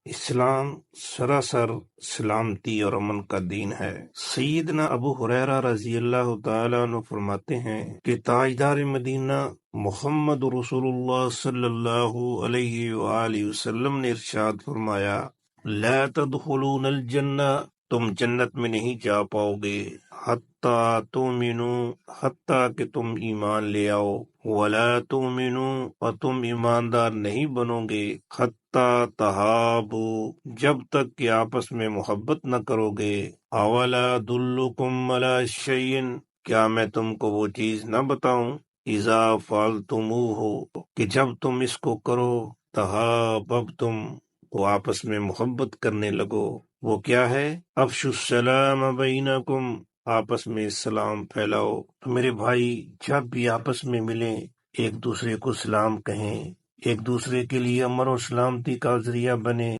اسلام سراسر سلامتی اور امن کا دین ہے۔ سیدنا ابو ہریرہ رضی اللہ تعالیٰ عنہ فرماتے ہیں کہ تاجدار مدینہ محمد رسول اللہ صلی اللہ علیہ وآلہ وسلم نے ارشاد فرمایا، لا تدخلون الجنہ، تم جنت میں نہیں جا پاؤ گے، حتیٰ تؤمنوا، حتیٰ کہ تم ایمان لے آؤ، ولا تؤمنوا، اور تم ایماندار نہیں بنو گے، حتیٰ تحابوا، جب تک کہ آپس میں محبت نہ کرو گے۔ اولا ادلکم علی شیء، کیا میں تم کو وہ چیز نہ بتاؤں، اذا فعلتموہ، کہ جب تم اس کو کرو، تحاببتم، وہ آپس میں محبت کرنے لگو۔ وہ کیا ہے؟ افشوا السلام بینکم، آپس میں سلام پھیلاؤ۔ تو میرے بھائی، جب بھی آپس میں ملیں ایک دوسرے کو سلام کہیں، ایک دوسرے کے لیے امن و سلامتی کا ذریعہ بنے۔